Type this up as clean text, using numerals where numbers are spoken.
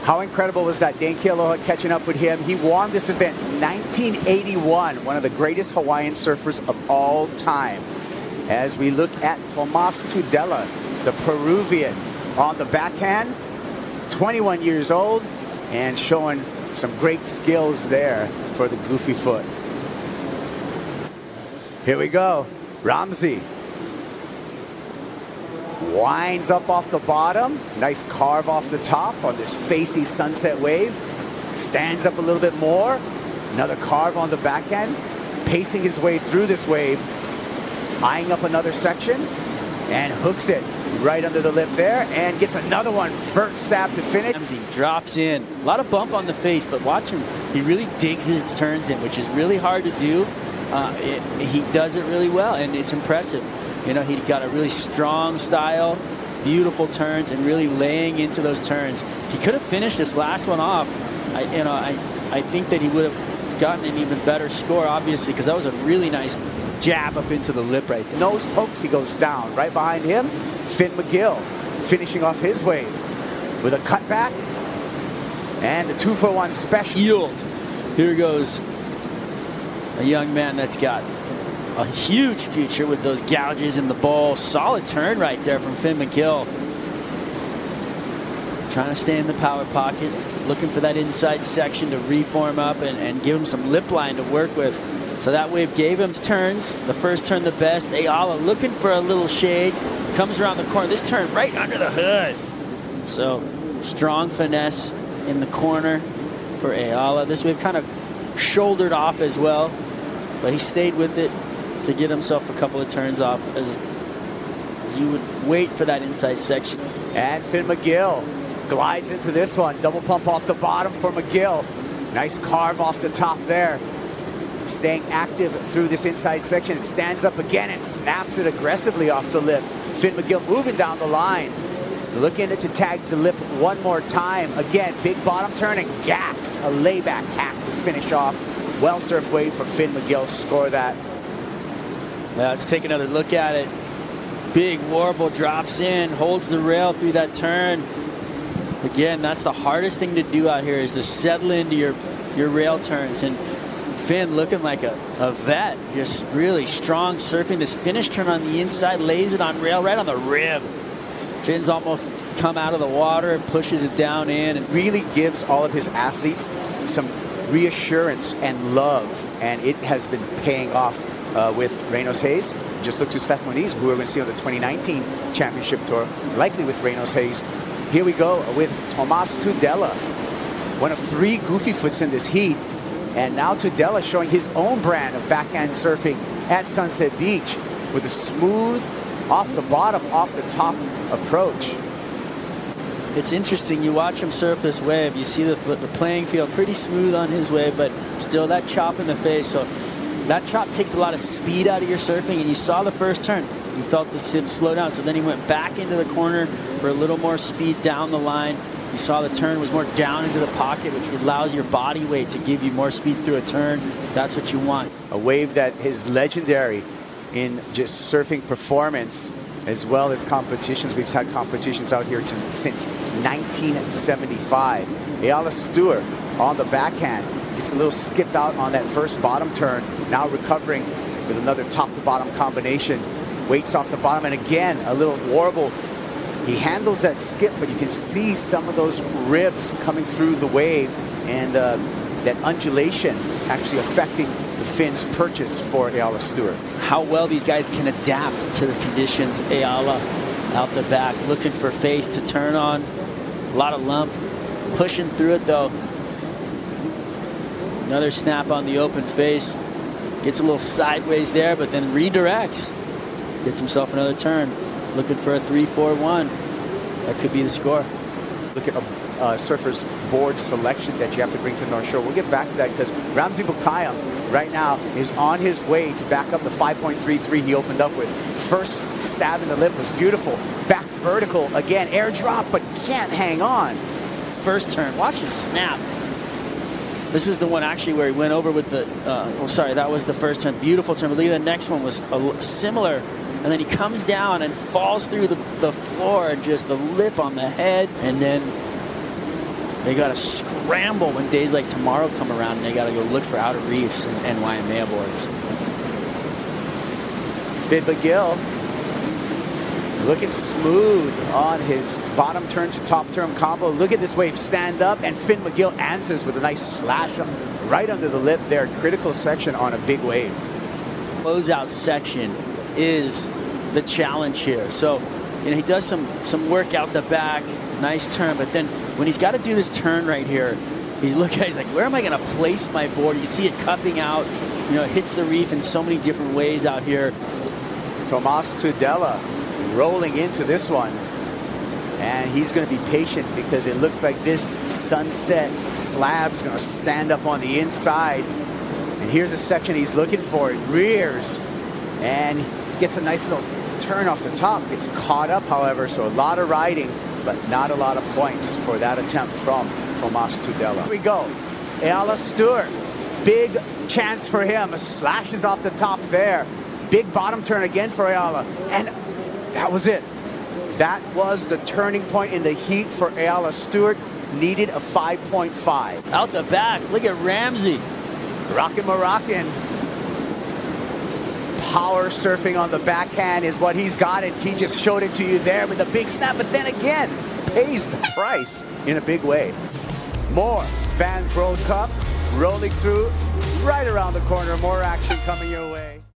How incredible was that? Dane Kealoha catching up with him. He won this event in 1981, one of the greatest Hawaiian surfers of all time. As we look at T.Tudela, the Peruvian, on the backhand, 21 years old, and showing some great skills there for the goofy foot. Here we go. Ramsey winds up off the bottom. Nice carve off the top on this facey sunset wave. Stands up a little bit more. Another carve on the backhand. Pacing his way through this wave. Eyeing up another section. And hooks it right under the lip there. And gets another one. Vert stab to finish. Ramsey drops in. A lot of bump on the face, but watch him. He really digs his turns in, which is really hard to do. He does it really well, and it's impressive. You know, he got a really strong style, beautiful turns, and really laying into those turns. If he could have finished this last one off, I think that he would have gotten an even better score, obviously, because that was a really nice jab up into the lip right there. Nose pokes, he goes down. Right behind him, F.McGill finishing off his wave with a cutback and the 2-for-1 special. Yield. Here goes a young man that's got a huge future with those gouges in the bowl. Solid turn right there from F.McGill. Trying to stay in the power pocket, looking for that inside section to reform up and give him some lip line to work with. So that wave gave him turns. The first turn the best. Ayala looking for a little shade. Comes around the corner. This turn right under the hood. So strong finesse in the corner for Ayala. This wave kind of shouldered off as well, but he stayed with it to get himself a couple of turns off as you would wait for that inside section. And F.McGill glides into this one. Double pump off the bottom for McGill. Nice carve off the top there. Staying active through this inside section. It stands up again and snaps it aggressively off the lip. F.McGill moving down the line. Looking to tag the lip one more time. Again, big bottom turn and gaffs. A layback hack to finish off. Well surf wave for F.McGill. Score that. Let's take another look at it. Big warble drops in, holds the rail through that turn. Again, that's the hardest thing to do out here, is to settle into your rail turns. And Finn looking like a vet, just really strong surfing. This finish turn on the inside, lays it on rail right on the rib. Finn's almost come out of the water and pushes it down in. And really gives all of his athletes some reassurance and love, and it has been paying off with Reynolds Hayes. Just look to Seth Moniz, who we're going to see on the 2019 championship tour, likely with Reynolds Hayes. Here we go with T.Tudela, one of 3 goofy foots in this heat. And now Tudela showing his own brand of backhand surfing at Sunset Beach with a smooth, off the bottom, off the top approach. It's interesting, you watch him surf this wave, you see the playing field pretty smooth on his wave, but still that chop in the face. So that chop takes a lot of speed out of your surfing, and you saw the first turn. You felt him slow down, so then he went back into the corner for a little more speed down the line. You saw the turn was more down into the pocket, which allows your body weight to give you more speed through a turn. That's what you want. A wave that is legendary in just surfing performance as well as competitions. We've had competitions out here since 1975. E.Stewart on the backhand. Gets a little skipped out on that first bottom turn. Now recovering with another top-to-bottom combination. Weights off the bottom, and again, a little warble. He handles that skip, but you can see some of those ribs coming through the wave, and that undulation actually affecting the fin's purchase for E.Stewart. How well these guys can adapt to the conditions. Ayala out the back, looking for face to turn on. A lot of lump, pushing through it though. Another snap on the open face. Gets a little sideways there, but then redirects. Gets himself another turn. Looking for a 3-4-1. That could be the score. Look at surfer's board selection that you have to bring to the North Shore. We'll get back to that because R.Boukhiam right now is on his way to back up the 5.33 he opened up with. First stab in the lip was beautiful. Back vertical again, air drop, but can't hang on. First turn, watch his snap. This is the one actually where he went over with the, oh sorry, that was the first turn. Beautiful turn, but the next one was similar. And then he comes down and falls through the floor, and just the lip on the head. And then They got to scramble when days like tomorrow come around, and they got to go look for outer reefs and Waimea boards. F.McGill looking smooth on his bottom turn to top turn combo. Look at this wave stand up, and F.McGill answers with a nice slash up right under the lip there. Critical section on a big wave. Closeout section is the challenge here. So, you know, he does some work out the back, nice turn, but then when he's got to do this turn right here, he's like, where am I going to place my board? You can see it cupping out, you know, it hits the reef in so many different ways out here. T.Tudela rolling into this one, and he's going to be patient because it looks like this sunset slab's going to stand up on the inside. And here's a section he's looking for. It rears and gets a nice little turn off the top. Gets caught up, however, so a lot of riding, but not a lot of points for that attempt from T.Tudela. Here we go. E.Stewart, big chance for him. Slashes off the top there. Big bottom turn again for Ayala, and that was it. That was the turning point in the heat for E.Stewart. Needed a 5.5. Out the back, look at Ramsey. Rockin' Moroccan. Power surfing on the backhand is what he's got, and he just showed it to you there with a big snap, but then again, pays the price in a big way. More Fans World Cup rolling through right around the corner. More action coming your way.